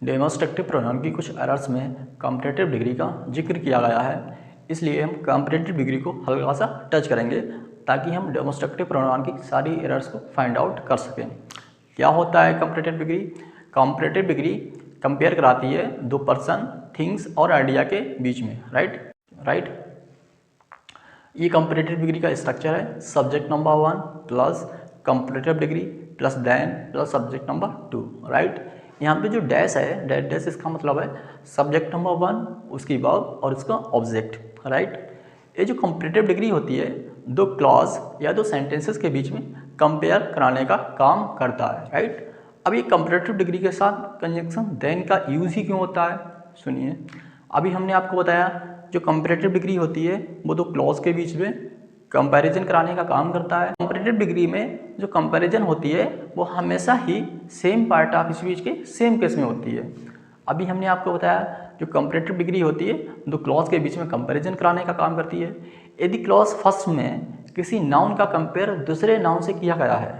डेमोस्ट्रक्टिव pronoun की कुछ errors में कंपैरेटिव डिग्री का जिक्र किया गया है, इसलिए हम कंपैरेटिव डिग्री को हल्का सा टच करेंगे ताकि हम डेमोस्ट्रक्टिव प्रोनाउन की सारी एरर्स को फाइंड आउट कर सकें। क्या होता है comparative degree? Comparative degree compare कराती है दो पर्सन, थिंग्स और आइडिया के बीच में। राइट। ये कंपैरेटिव डिग्री का स्ट्रक्चर है subject number 1 plus comparative degree plus then plus subject number 2। Right. यहाँ पे जो डैश है, डैश इसका मतलब है सब्जेक्ट नंबर 1, उसकी वर्ब और उसका ऑब्जेक्ट। राइट। ये जो कंपैरेटिव डिग्री होती है दो क्लॉज या दो सेंटेंसेस के बीच में कंपेयर कराने का काम करता है। राइट। अब ये कंपैरेटिव डिग्री के साथ कंजंक्शन देन का यूज ही क्यों होता है? सुनिए, अभी हमने आपको बताया जो कंपैरेटिव डिग्री होती है वो दो क्लॉज के बीच में कंपैरिजन कराने का काम करता है। कंपैरेटिव डिग्री में जो कंपैरिजन होती है वो हमेशा ही सेम पार्ट ऑफ स्पीच के सेम केस में होती है। अभी हमने आपको बताया जो कंपैरेटिव डिग्री होती है दो क्लॉज के बीच में कंपैरिजन कराने का काम करती है। यदि क्लॉज फर्स्ट में किसी नाउन का कंपेयर दूसरे नाउन से किया गया है,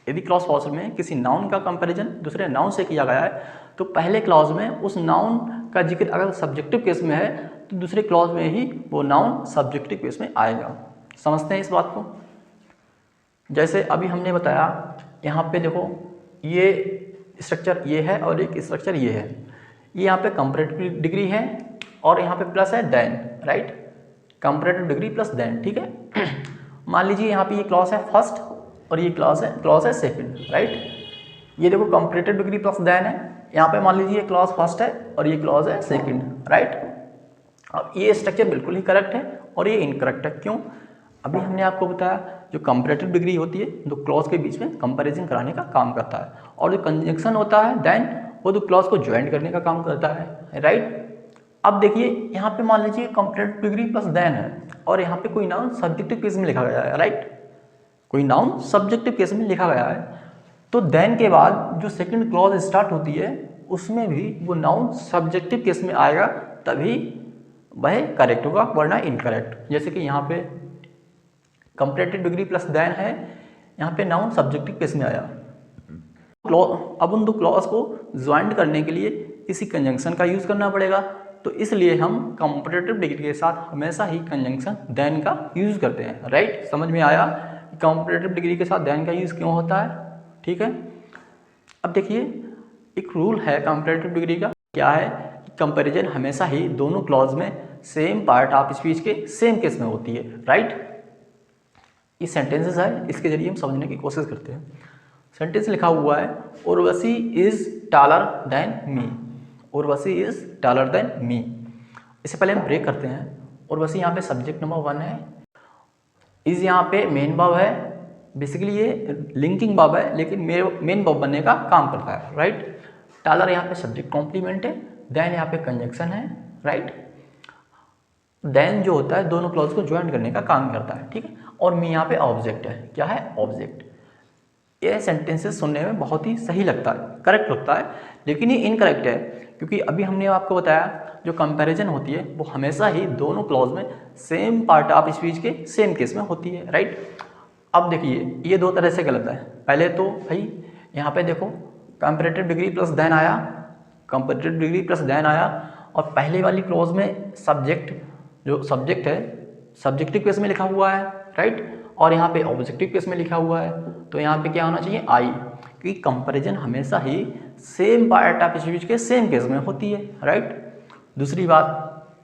यदि क्लॉज फर्स्ट में किसी नाउन का कंपैरिजन दूसरे नाउन से किया गया है तो पहले क्लॉज में उस नाउन का जिक्र अगर सब्जेक्टिव केस में है तो दूसरे क्लॉज में ही वो नाउन सब्जेक्टिव केस में आएगा। समझते हैं इस बात को? जैसे अभी हमने बताया यहाँ पे देखो ये स्ट्रक्चर ये है और एक स्ट्रक्चर ये है। ये यहाँ पे कंपैरेटिव डिग्री है और यहाँ पे प्लस है then. Right. Comparative degree plus then. ठीक है। मान लीजिए यहाँ पे ये क्लॉज है फर्स्ट और ये क्लॉज है सेकंड। राइट। ये देखो कंपैरेटिव डिग्री प्लस देन है। यहाँ पे मान लीजिए ये क्लॉज फर्स्ट है और ये क्लॉज है सेकंड। राइट। अब ये स्ट्रक्चर बिल्कुल ही करेक्ट है और ये इनकरेक्ट है। क्यों? अभी हमने आपको बताया जो कंपैरेटिव डिग्री होती है दो क्लॉज के बीच में कंपैरिजन कराने का काम करता है और जो कंजंक्शन होता है देन वो दो क्लॉज को ज्वाइन करने का काम करता है। राइट। अब देखिए यहाँ पे मान लीजिए कंपैरेटिव डिग्री प्लस देन है और यहाँ पे कोई नाउन सब्जेक्टिव केस में लिखा गया है। राइट। कोई नाउन सब्जेक्टिव केस में लिखा गया है तो देन के बाद जो सेकंड क्लॉज स्टार्ट होती है उसमें भी वो नाउन सब्जेक्टिव केस में आएगा, तभी वह करेक्ट होगा वरना इनकरेक्ट। जैसे कि यहाँ पे कंपैरेटिव डिग्री प्लस देन है, यहाँ पे नाउन सब्जेक्टिव केस में आया। अब उन दो क्लॉज को ज्वाइंट करने के लिए किसी कंजंक्शन का यूज करना पड़ेगा, तो इसलिए हम कंपैरेटिव डिग्री के साथ हमेशा ही कंजंक्शन देन का यूज करते हैं। राइट। समझ में आया कंपैरेटिव डिग्री के साथ देन का यूज क्यों होता है? ठीक है। अब देखिए एक रूल है कंपैरेटिव डिग्री का, क्या है? कंपैरिजन हमेशा ही दोनों क्लॉज में सेम पार्ट ऑफ स्पीच के सेम केस में होती है। राइट। ये सेंटेंसेस है, इसके जरिए हम समझने की कोशिश करते हैं। सेंटेंस लिखा हुआ है Urvashi is taller than me. Urvashi is taller than me. इससे पहले हम ब्रेक करते हैं। उर्वशी यहाँ पे सब्जेक्ट नंबर 1 है, इज यहाँ पे मेन वर्ब है, बेसिकली ये लिंकिंग वर्ब है लेकिन मेन वर्ब बनने का काम करता है। राइट। टॉलर यहाँ पे सब्जेक्ट कॉम्प्लीमेंट है, देन यहाँ पे कंजंक्शन है। राइट। देन जो होता है दोनों क्लॉज को ज्वाइन करने का काम करता है। ठीक है। और मी यहाँ पे ऑब्जेक्ट है। क्या है? ऑब्जेक्ट। ये सेंटेंसेस सुनने में बहुत ही सही लगता है, करेक्ट लगता है, लेकिन ये इनकरेक्ट है क्योंकि अभी हमने आपको बताया जो कंपैरिजन होती है वो हमेशा ही दोनों क्लॉज में सेम पार्ट ऑफ स्पीच के सेम केस में होती है। राइट। अब देखिए ये दो तरह से गलत है। पहले तो भाई यहाँ पे देखो कंपैरेटिव डिग्री प्लस देन आया, कंपैरेटिव डिग्री प्लस देन आया और पहले वाली क्लॉज में सब्जेक्ट जो सब्जेक्ट है सब्जेक्टिव केस में लिखा हुआ है। राइट। और यहाँ पे ऑब्जेक्टिव केस में लिखा हुआ है, तो यहाँ पे क्या होना चाहिए? आई, क्योंकि कंपैरिजन हमेशा ही सेम पार्ट ऑफ स्पीच के सेम केस में होती है। राइट। दूसरी बात,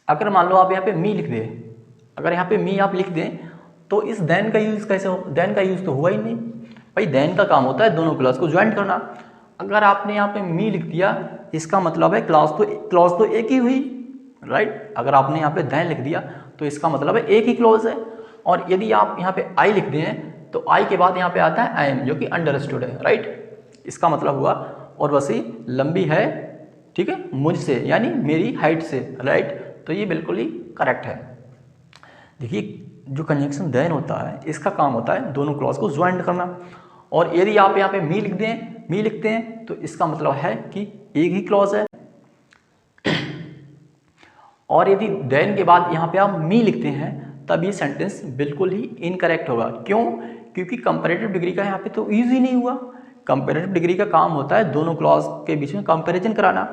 अगर मान लो आप यहाँ पे मी लिख दें, अगर यहाँ पे मी आप लिख दें तो इस देन का यूज़ कैसे हो? देन का यूज़ तो हुआ ही नहीं भाई। देन का काम होता है दोनों क्लॉज को ज्वाइंट करना। अगर आपने यहाँ पे मी लिख दिया इसका मतलब है क्लॉज तो एक ही हुई। राइट। अगर आपने यहाँ पे देन लिख दिया तो इसका मतलब है एक ही क्लॉज है। और यदि आप यहाँ पे आई लिख दें तो आई के बाद यहाँ पे आता है आई एम, जो कि अंडरस्टूड है। राइट। इसका मतलब हुआ उर्वशी लंबी है, ठीक है, मुझसे, यानी मेरी हाइट से। राइट। तो ये बिल्कुल ही करेक्ट है। देखिए जो कंजंक्शन देन होता है इसका काम होता है दोनों क्लॉज को ज्वाइंट करना, और यदि आप यहाँ पे मी लिखते हैं तो इसका मतलब है कि एक ही क्लॉज है। और यदि देन के बाद यहाँ पे आप मी लिखते हैं तब ये सेंटेंस बिल्कुल ही इनकरेक्ट होगा। क्यों? क्योंकि कंपैरेटिव डिग्री का यहाँ पे तो यूज ही नहीं हुआ। कंपैरेटिव डिग्री का काम होता है दोनों क्लॉज के बीच में कंपैरिजन कराना,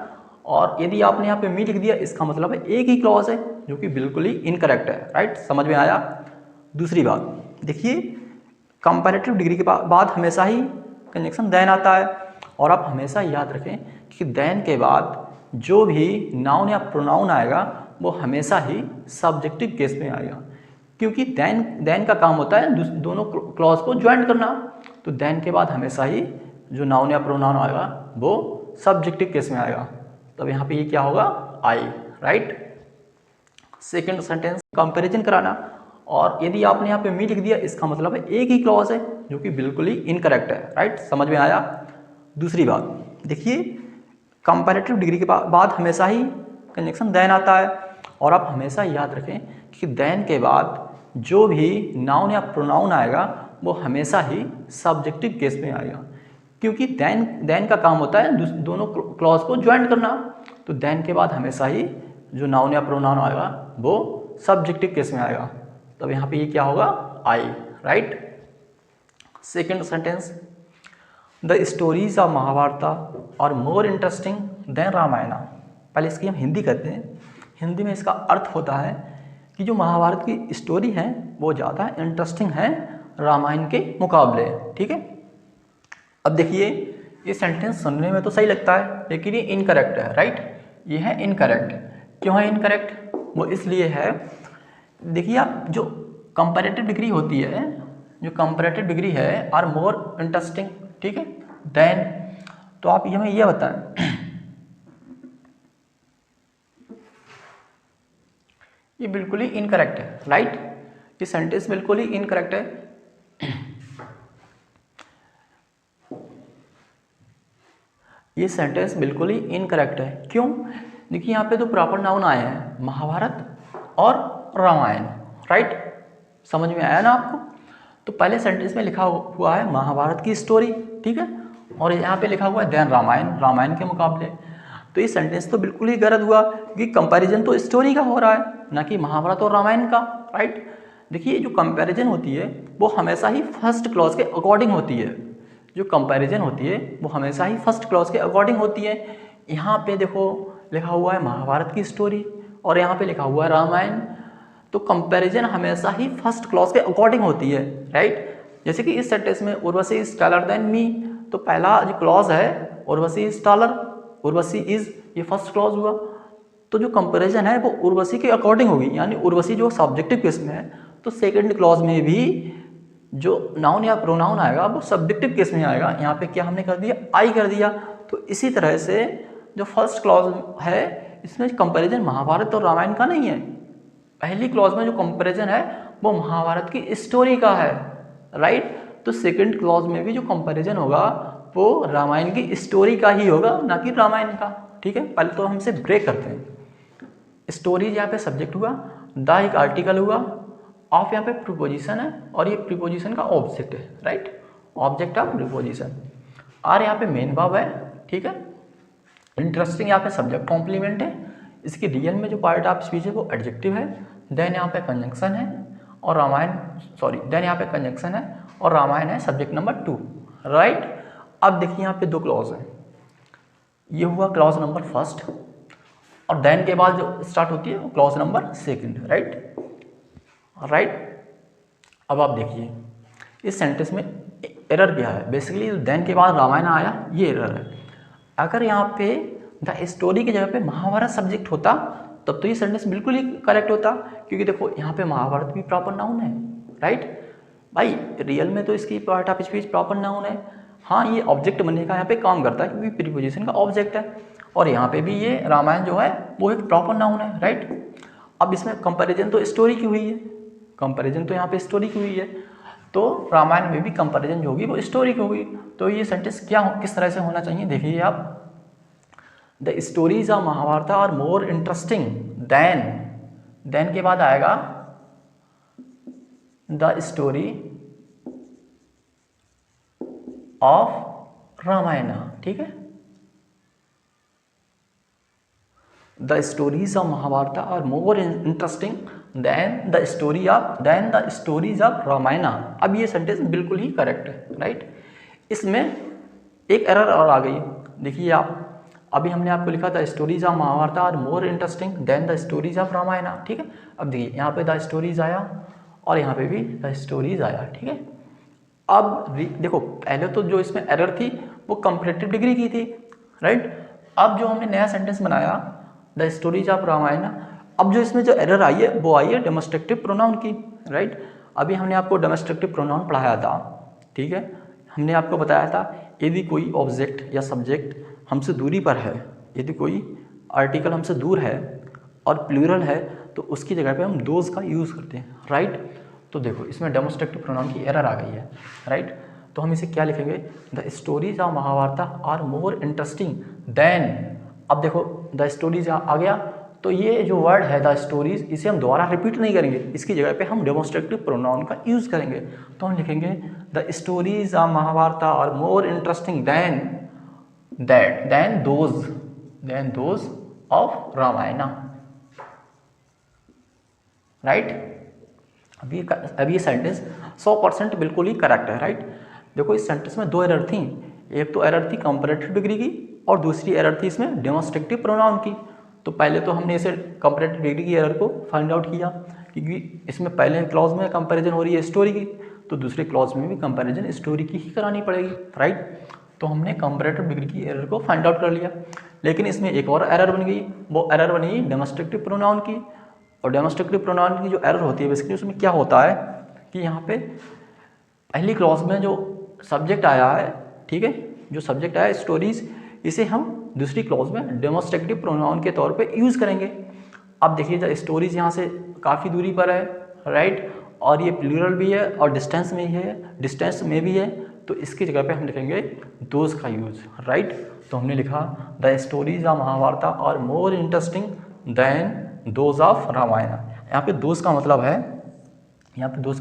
और यदि आपने यहाँ पे मी लिख दिया इसका मतलब है एक ही क्लॉज है, जो कि बिल्कुल ही इनकरेक्ट है। राइट, समझ में आया। दूसरी बात देखिए, कंपैरेटिव डिग्री के बाद हमेशा ही कंजंक्शन देन आता है, और आप हमेशा याद रखें कि देन के बाद जो भी नाउन या प्रोनाउन आएगा वो हमेशा ही सब्जेक्टिव केस में आएगा, क्योंकि देन का काम होता है दोनों क्लॉज को ज्वाइन करना। तो देन के बाद हमेशा ही जो नाउन या प्रोनाउन आएगा वो सब्जेक्टिव केस में आएगा। तब यहाँ पे ये क्या होगा, आई। राइट, सेकेंड सेंटेंस कंपैरिजन कराना, और यदि आपने यहाँ पे मी लिख दिया इसका मतलब है एक ही क्लॉज है, जो कि बिल्कुल ही इनकरेक्ट है। राइट, समझ में आया। दूसरी बात देखिए, कंपैरेटिव डिग्री के बाद हमेशा ही कंजंक्शन देन आता है, और आप हमेशा याद रखें कि देन के बाद जो भी नाउन या प्रोनाउन आएगा वो हमेशा ही सब्जेक्टिव केस में आएगा, क्योंकि देन का काम होता है दोनों क्लॉज को ज्वाइन करना। तो देन के बाद हमेशा ही जो नाउन या प्रोनाउन आएगा वो सब्जेक्टिव केस में आएगा। तब यहाँ पे ये क्या होगा, आई। Right, second sentence, the stories of Mahabharat are more interesting than Ramayana. पहले इसकी हम हिंदी करते हैं। हिंदी में इसका अर्थ होता है कि जो महाभारत की स्टोरी है वो ज़्यादा इंटरेस्टिंग है रामायण के मुकाबले। ठीक है, अब देखिए ये सेंटेंस सुनने में तो सही लगता है, लेकिन ये इनकरेक्ट है। राइट, ये है इनकरेक्ट। क्यों है इनकरेक्ट? वो इसलिए है, देखिए आप जो कंपैरेटिव डिग्री होती है, जो कंपैरेटिव डिग्री है आर मोर इंटरेस्टिंग, ठीक है, देन, तो आप हमें ये बताएं ये बिल्कुल ही इनकरेक्ट है। राइट, ये सेंटेंस बिल्कुल ही इनकरेक्ट है। ये सेंटेंस बिल्कुल ही इनकरेक्ट है। क्यों? देखिए यहाँ पे तो प्रॉपर नाउन आए हैं, महाभारत और रामायण। राइट, समझ में आया ना आपको? तो पहले सेंटेंस में लिखा हुआ है महाभारत की स्टोरी, ठीक है, और यहाँ पे लिखा हुआ है देन रामायण, रामायण के मुकाबले। तो ये सेंटेंस तो बिल्कुल ही गलत हुआ, क्योंकि कंपैरिजन तो स्टोरी का हो रहा है, ना कि महाभारत और रामायण का। राइट, देखिए जो कंपैरिजन होती है वो हमेशा ही फर्स्ट क्लॉज के अकॉर्डिंग होती है। जो कंपैरिजन होती है वो हमेशा ही फर्स्ट क्लॉज के अकॉर्डिंग होती है। यहाँ पे देखो लिखा हुआ है महाभारत की स्टोरी, और यहाँ पे लिखा हुआ है रामायण। तो कंपैरिजन हमेशा ही फर्स्ट क्लॉज के अकॉर्डिंग होती है। राइट, जैसे कि इस सेंटेंस में Urvashi is taller than me, तो पहला जो क्लॉज है Urvashi is taller, Urvashi is, ये फर्स्ट क्लॉज हुआ। तो जो कंपैरिजन है वो उर्वशी के अकॉर्डिंग होगी, यानी उर्वशी जो सब्जेक्टिव केस में है, तो सेकेंड क्लॉज में भी जो नाउन या प्रोनाउन आएगा वो सब्जेक्टिव केस में आएगा। यहाँ पे क्या हमने कर दिया, आई कर दिया। तो इसी तरह से जो फर्स्ट क्लॉज है इसमें कंपैरिजन महाभारत और रामायण का नहीं है। पहली क्लॉज में जो कंपैरिजन है वो महाभारत की स्टोरी का है। राइट, तो सेकंड क्लॉज में भी जो कंपैरिजन होगा वो रामायण की स्टोरी का ही होगा, ना कि रामायण का। ठीक है, पहले तो हम इसे ब्रेक करते हैं। स्टोरी यहाँ पे सब्जेक्ट हुआ, द एक आर्टिकल हुआ, ऑफ यहाँ पे प्रीपोजिशन है, और ये प्रीपोजिशन का ऑब्जेक्ट है। Right, object of preposition. आर यहाँ पे मेन वर्ब है। ठीक है, इंटरेस्टिंग यहाँ पे सब्जेक्ट कॉम्प्लीमेंट है। इसकी रियल में जो पार्ट ऑफ स्पीच है वो एडजेक्टिव है। देन यहाँ पे कंजंक्शन है, और देन यहाँ पे कंजंक्शन है और रामायण है सब्जेक्ट नंबर 2। राइट, अब देखिए यहाँ पे दो क्लॉज हैं। ये हुआ क्लॉज नंबर फर्स्ट, और देन के बाद जो स्टार्ट होती है वो क्लॉज नंबर सेकंड। राइट, अब आप देखिए इस सेंटेंस में एरर क्या है। बेसिकली देन के बाद रामायण आया, ये एरर है। अगर यहाँ पे द स्टोरी की जगह पे महाभारत सब्जेक्ट होता तब तो ये सेंटेंस बिल्कुल ही करेक्ट होता, क्योंकि देखो यहाँ पे महाभारत भी प्रॉपर नाउन है। राइट भाई, रियल में तो इसकी part of speech proper noun है। हाँ, ये ऑब्जेक्ट बनने का यहाँ पे काम करता है, क्योंकि प्रीपोजिशन का ऑब्जेक्ट है, और यहाँ पे भी ये रामायण जो है वो एक प्रॉपर नाउन है। राइट, अब इसमें कंपैरिजन तो स्टोरी की हुई है, कंपैरिजन तो यहाँ पे स्टोरी की हुई है, तो रामायण में भी कंपैरिजन जो होगी वो स्टोरी की होगी। तो ये सेंटेंस किस तरह से होना चाहिए, देखिए आप, the stories of Mahabharat are more interesting than के बाद आएगा द स्टोरी ऑफ रामायण। ठीक है, the stories of Mahabharat are more interesting than the stories of Ramayan. अब ये सेंटेंस बिल्कुल ही करेक्ट है। राइट, इसमें एक एरर और आ गई, देखिए आप, अभी हमने आपको लिखा था stories of Mahabharat are more interesting than the stories of Ramayan, ठीक है। अब देखिए यहाँ पे द स्टोरीज आया और यहाँ पे भी द स्टोरीज आया, ठीक है। अब देखो पहले तो जो इसमें एरर थी वो कंपैरेटिव डिग्री की थी, राइट। अब जो हमने नया सेंटेंस बनाया द स्टोरीज ऑफ रामायण, अब जो इसमें जो एरर आई है वो आई है डेमोस्ट्रेटिव प्रोनाउन की, राइट। अभी हमने आपको डेमोस्ट्रेटिव प्रोनाउन पढ़ाया था, ठीक है। हमने आपको बताया था यदि कोई ऑब्जेक्ट या सब्जेक्ट हमसे दूरी पर है, यदि कोई आर्टिकल हमसे दूर है और प्लूरल है तो उसकी जगह पे हम दोज का यूज़ करते हैं, राइट। तो देखो इसमें डेमोस्ट्रेटिव प्रोनाउन की एरर आ गई है, राइट। तो हम इसे क्या लिखेंगे, the stories of Mahabharat are more interesting than, अब देखो द स्टोरीज आ गया तो ये जो वर्ड है द स्टोरीज, इसे हम दोबारा रिपीट नहीं करेंगे, इसकी जगह पे हम डेमोस्ट्रेटिव प्रोनाउन का यूज़ करेंगे। तो हम लिखेंगे the stories of Mahabharat are more interesting than that then those of Ramayana, right. अब ये सेंटेंस 100% बिल्कुल ही करेक्ट है, राइट। देखो इस सेंटेंस में दो एरर थी, एक तो एरर थी कंपैरेटिव डिग्री की और दूसरी एरर थी इसमें डेमोस्ट्रेटिव प्रोनाउन की। तो पहले तो हमने इसे कंपैरेटिव डिग्री की एरर को फाइंड आउट किया, क्योंकि इसमें पहले क्लॉज में कंपैरिजन हो रही है स्टोरी की, तो दूसरे क्लॉज में भी कंपैरिजन स्टोरी की ही करानी पड़ेगी, राइट। तो हमने कंपैरेटिव डिग्री की एरर को फाइंड आउट कर लिया, लेकिन इसमें एक और एरर बन गई, वो एरर बनी डेमोस्ट्रेटिव प्रोनाउन की। और डेमोस्ट्रेटिव प्रोनाउन की जो एरर होती है बेसिकली उसमें क्या होता है कि यहाँ पे पहली क्लॉज में जो सब्जेक्ट आया है, ठीक है, जो सब्जेक्ट आया है स्टोरीज, इसे हम दूसरी क्लॉज में डेमोस्ट्रेटिव प्रोनाउन के तौर पे यूज़ करेंगे। अब देखिए स्टोरीज यहाँ से काफ़ी दूरी पर है, राइट, और ये प्लूरल भी है और डिस्टेंस में भी है, तो इसकी जगह पे हम लिखेंगे दोज का यूज़, राइट। तो हमने लिखा the stories of Mahabharat are more interesting than those of Ramayan. यहाँ पे दोज का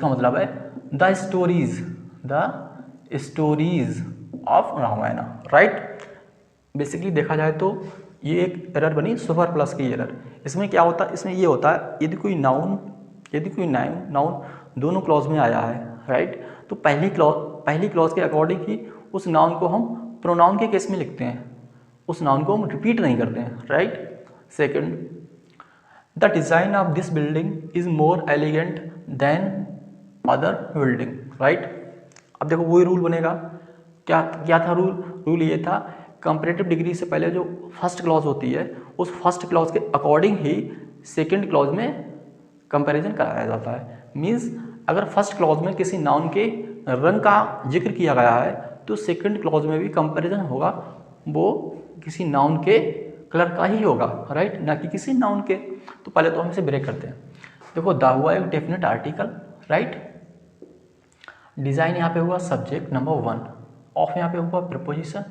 मतलब है the stories of Ramayan, right. Basically देखा जाए तो ये एक एरर बनी सुपर प्लस की एरर। इसमें क्या होता है, इसमें ये होता है यदि कोई नाउन दोनों क्लॉज में आया है, राइट, तो पहली क्लॉज के अकॉर्डिंग ही उस नाउन को हम प्रोनाउन के केस में लिखते हैं, उस नाउन को हम रिपीट नहीं करते हैं, right. Second, the design of this building is more elegant than other building, right. अब देखो वही रूल बनेगा, क्या था रूल ये था, कंपैरेटिव डिग्री से पहले जो फर्स्ट क्लॉज होती है उस फर्स्ट क्लॉज के अकॉर्डिंग ही सेकंड क्लॉज में कंपैरिजन कराया जाता है। मींस अगर फर्स्ट क्लॉज में किसी नाउन के रंग का जिक्र किया गया है तो सेकंड क्लॉज में भी कंपैरिजन होगा, वो किसी नाउन के कलर का ही होगा, राइट, ना कि किसी नाउन के। तो पहले तो हम इसे ब्रेक करते हैं। देखो द हुआ एक डेफिनेट आर्टिकल, राइट, डिज़ाइन यहाँ पे हुआ सब्जेक्ट नंबर 1, ऑफ यहाँ पे हुआ प्रपोजिशन,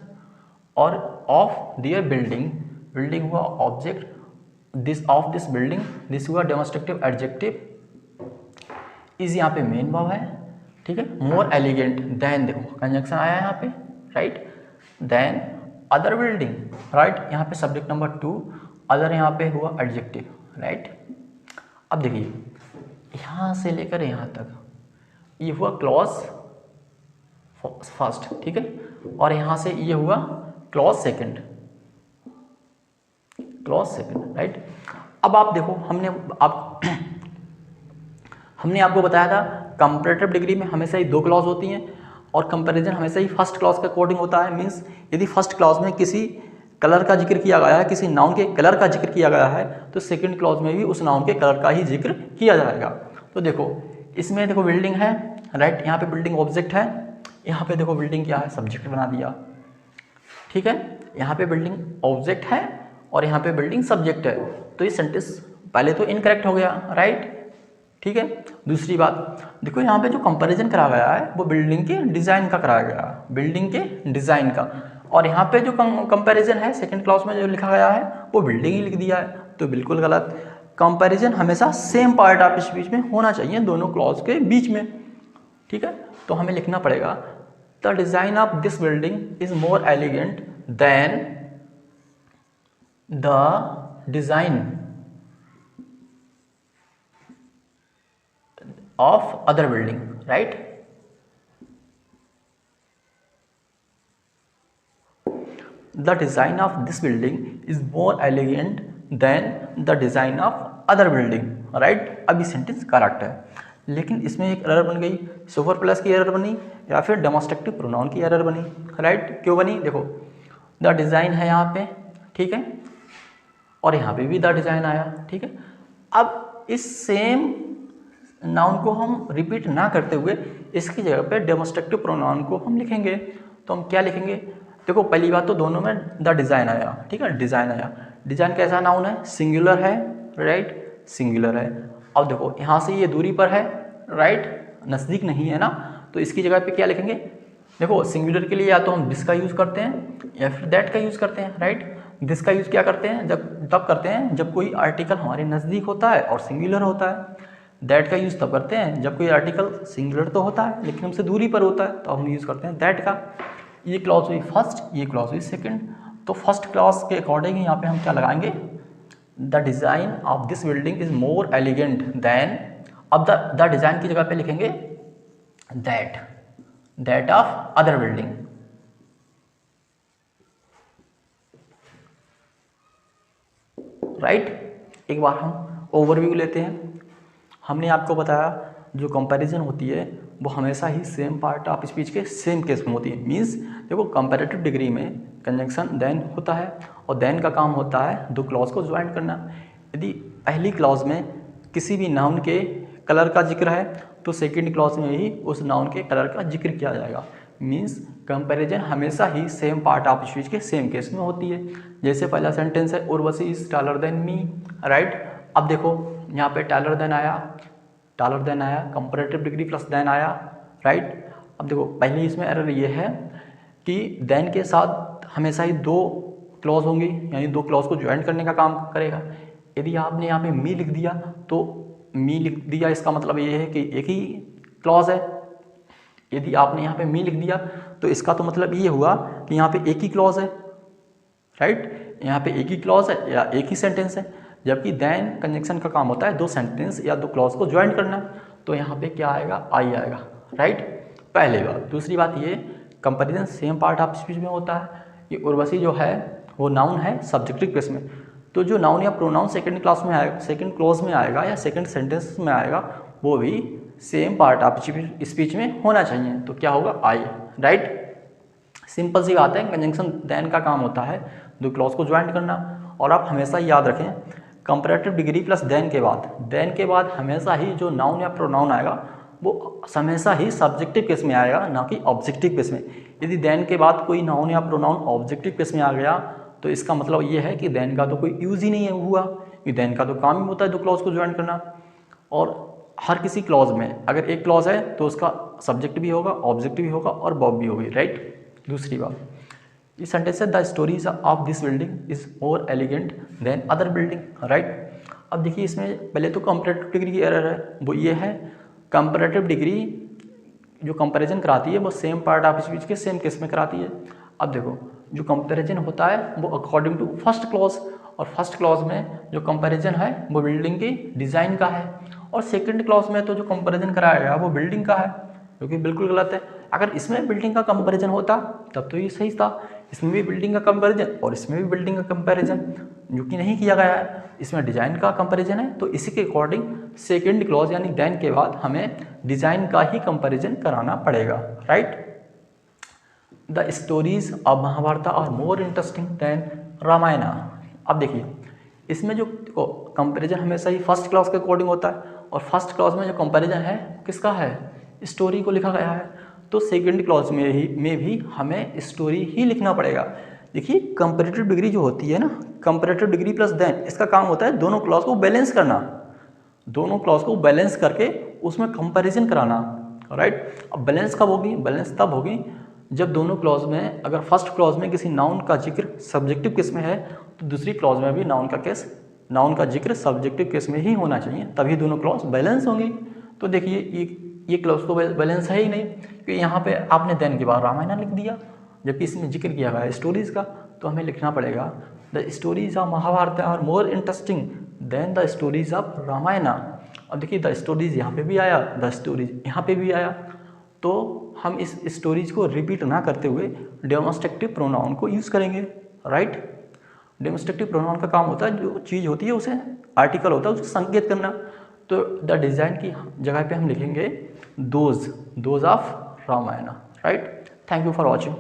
और ऑफ दियर बिल्डिंग हुआ object, this of this building, this हुआ डेमोस्ट्रेटिव एडजेक्टिव, इज यहाँ पे मेन वर्ब है, ठीक है। मोर एलिगेंट देन, देखो कंजंक्शन आया यहाँ पे, right, then other building, right, यहाँ पे सब्जेक्ट नंबर 2, अदर यहाँ पे हुआ एडजेक्टिव, राइट। अब देखिए यहाँ से लेकर यहाँ तक ये हुआ क्लॉज फर्स्ट, ठीक है, और यहाँ से ये हुआ क्लॉज सेकंड, राइट। अब आप देखो हमने आपको बताया था कंपैरेटिव डिग्री में हमेशा ही 2 क्लॉज होती हैं और कंपैरिजन हमेशा ही फर्स्ट क्लॉज के अकॉर्डिंग होता है। मींस यदि फर्स्ट क्लॉज में किसी कलर का जिक्र किया गया है, किसी नाउन के कलर का जिक्र किया गया है, तो सेकंड क्लॉज में भी उस नाउन के कलर का ही जिक्र किया जाएगा। तो देखो इसमें देखो बिल्डिंग है, राइट, यहाँ पे बिल्डिंग ऑब्जेक्ट है, यहाँ पे देखो बिल्डिंग क्या है, सब्जेक्ट बना दिया, ठीक है। यहाँ पे बिल्डिंग ऑब्जेक्ट है और यहाँ पे बिल्डिंग सब्जेक्ट है, तो ये सेंटेंस पहले तो इनकरेक्ट हो गया, राइट, ठीक है। दूसरी बात देखो यहाँ पे जो कंपैरिजन करा गया है वो बिल्डिंग के डिज़ाइन का कराया गया, बिल्डिंग के डिज़ाइन का, और यहाँ पे जो कंपैरिजन है सेकंड क्लॉज में जो लिखा गया है वो बिल्डिंग ही लिख दिया है, तो बिल्कुल गलत। कंपैरिजन हमेशा सेम पार्ट ऑफ स्पीच में होना चाहिए दोनों क्लॉज के बीच में, ठीक है। तो हमें लिखना पड़ेगा the design of this building is more elegant than the design of other building, right. The design of this building is more elegant than the design of other building, right. अब ये सेंटेंस करेक्ट है, लेकिन इसमें एक error बन गई, super plus की error बनी या फिर डेमोस्ट्रेटिव प्रोनाउन की एरर बनी, राइट। क्यों बनी? देखो द डिज़ाइन है यहाँ पे, ठीक है, और यहाँ पे भी द डिज़ाइन आया, ठीक है। अब इस सेम नाउन को हम रिपीट ना करते हुए इसकी जगह पे डेमोस्ट्रेटिव प्रोनाउन को हम लिखेंगे, तो हम क्या लिखेंगे? देखो पहली बात तो दोनों में द डिज़ाइन आया, ठीक है, डिज़ाइन आया। डिज़ाइन कैसा नाउन है? सिंगुलर है, राइट, सिंगुलर है। अब देखो यहाँ से ये दूरी पर है, राइट, नज़दीक नहीं है ना, तो इसकी जगह पे क्या लिखेंगे? देखो सिंगुलर के लिए या तो हम दिस का यूज़ करते हैं या फिर दैट का यूज़ करते हैं, राइट। दिस का यूज़ क्या करते हैं? तब करते हैं जब कोई आर्टिकल हमारे नज़दीक होता है और सिंगुलर होता है। दैट का यूज़ तब करते हैं जब कोई आर्टिकल सिंगुलर तो होता है लेकिन हमसे दूरी पर होता है, तो हम यूज़ करते हैं दैट का। ये क्लॉज हुई फर्स्ट, ये क्लॉज हुई सेकंड। तो फर्स्ट क्लॉज के अकॉर्डिंग यहाँ पे हम क्या लगाएंगे? The design of this building is more elegant than. अब द डिज़ाइन की जगह पे लिखेंगे that of other building, right. एक बार हम ओवरव्यू लेते हैं। हमने आपको बताया जो कंपैरिजन होती है वो हमेशा ही सेम पार्ट ऑफ स्पीच के सेम केस में होती है। मींस देखो कंपैरेटिव डिग्री में कंजंक्शन देन होता है और देन का काम होता है दो क्लॉज को ज्वाइन करना। यदि पहली क्लॉज में किसी भी नाउन के कलर का जिक्र है तो सेकंड क्लॉज में ही उस नाउन के कलर का जिक्र किया जाएगा। मींस कंपैरिजन हमेशा ही सेम पार्ट ऑफ स्पीच के सेम केस में होती है। जैसे पहला सेंटेंस है Urvashi is taller than me, right. अब देखो यहाँ पे टॉलर देन आया, कंपैरेटिव डिग्री प्लस देन आया, राइट। अब देखो पहले इसमें एरर ये है कि देन के साथ हमेशा ही दो क्लॉज होंगी, यानी दो क्लॉज को ज्वाइन करने का काम करेगा। यदि आपने यहाँ पे मी लिख दिया तो मी लिख दिया इसका मतलब ये है कि एक ही क्लॉज है। यदि आपने यहाँ पे मी लिख दिया तो इसका तो मतलब ये हुआ कि यहाँ पे एक ही क्लॉज है, राइट। यहाँ पे एक ही क्लॉज है या एक ही सेंटेंस है, जबकि देन कंजंक्शन का काम होता है दो सेंटेंस या दो क्लॉज को ज्वाइन करना। तो यहाँ पे क्या आएगा? आई आएगा, राइट। पहली बात। दूसरी बात ये comparison same part of speech में होता है। ये उर्वशी जो है वो नाउन है सब्जेक्टिव केस में, तो जो नाउन या प्रोनाउन सेकंड क्लास में आएगा, सेकंड क्लॉज में आएगा या सेकंड सेंटेंस में आएगा वो भी सेम पार्ट ऑफ स्पीच में होना चाहिए। तो क्या होगा? आई, राइट। सिंपल सी बात है, कंजंक्शन देन का काम होता है दो क्लॉज को ज्वाइन करना। और आप हमेशा याद रखें कंपैरेटिव डिग्री प्लस देन के बाद हमेशा ही जो नाउन या प्रोनाउन आएगा वो हमेशा ही सब्जेक्टिव केस में आएगा, ना कि ऑब्जेक्टिव केस में। यदि देन के बाद कोई नाउन या प्रोनाउन ऑब्जेक्टिव केस में आ गया तो इसका मतलब ये है कि देन का तो कोई यूज ही नहीं हुआ, कि देन का तो काम ही होता है दो क्लॉज को ज्वाइन करना। और हर किसी क्लॉज में अगर एक क्लॉज है तो उसका सब्जेक्ट भी होगा, ऑब्जेक्ट भी होगा और वर्ब भी होगी, राइट। दूसरी बात, ये सेंटेंस है the stories of this building is more elegant than other building, right. अब देखिए इसमें पहले तो कंपैरेटिव डिग्री की एरर है, वो ये है कंपैरेटिव डिग्री जो कंपैरिजन कराती है वो सेम पार्ट ऑफ स्पीच के सेम केस में कराती है। अब देखो जो कंपैरिजन होता है वो अकॉर्डिंग टू फर्स्ट क्लॉज, और फर्स्ट क्लॉज में जो कंपैरिजन है वो बिल्डिंग की डिज़ाइन का है, और सेकंड क्लॉज में तो जो कंपैरिजन कराया गया वो बिल्डिंग का है, जो कि बिल्कुल गलत है। अगर इसमें बिल्डिंग का कंपैरिजन होता तब तो ये सही था, इसमें भी बिल्डिंग का कंपैरिजन और इसमें भी बिल्डिंग का कंपैरिजन, जो कि नहीं किया गया है। इसमें डिज़ाइन का कंपैरिजन है तो इसी के अकॉर्डिंग सेकंड क्लॉज यानी देन के बाद हमें डिज़ाइन का ही कंपैरिजन कराना पड़ेगा, right. The stories of Mahabharat are more interesting than Ramayan. अब देखिए इसमें जो कंपैरिजन हमेशा ही फर्स्ट क्लॉज के अकॉर्डिंग होता है, और फर्स्ट क्लॉज में जो कंपैरिजन है किसका है? स्टोरी को लिखा गया है, तो सेकंड क्लॉज में भी हमें स्टोरी ही लिखना पड़ेगा। देखिए कंपैरेटिव डिग्री जो होती है ना, कंपैरेटिव डिग्री प्लस देन, इसका काम होता है दोनों क्लॉज को बैलेंस करना, दोनों क्लॉज को बैलेंस करके उसमें कंपैरिजन कराना, राइट। अब बैलेंस कब होगी? बैलेंस तब होगी जब दोनों क्लॉज में अगर फर्स्ट क्लॉज में किसी नाउन का जिक्र सब्जेक्टिव केस में है तो दूसरी क्लॉज में भी नाउन का जिक्र सब्जेक्टिव केस में ही होना चाहिए, तभी दोनों क्लॉज बैलेंस होंगी। तो देखिए ये क्लॉज तो बैलेंस है ही नहीं, क्योंकि यहाँ पे आपने देन के बाद रामायण लिख दिया, जबकि इसमें जिक्र किया गया है स्टोरीज़ का, तो हमें लिखना पड़ेगा the stories of Mahabharat are more interesting than the stories of Ramayan. अब देखिए द स्टोरीज यहाँ पे भी आया, द स्टोरीज यहाँ पे भी आया, तो हम इस स्टोरीज को रिपीट ना करते हुए डेमोस्ट्रेटिव प्रोनाउन को यूज़ करेंगे। राइट। डेमोस्ट्रक्टिव प्रोनाउन का काम होता है जो चीज़ होती है उसे आर्टिकल होता है उसे संकेत करना। तो द डिज़ाइन की जगह पे हम लिखेंगे those of Ramayan, right. Thank you for watching.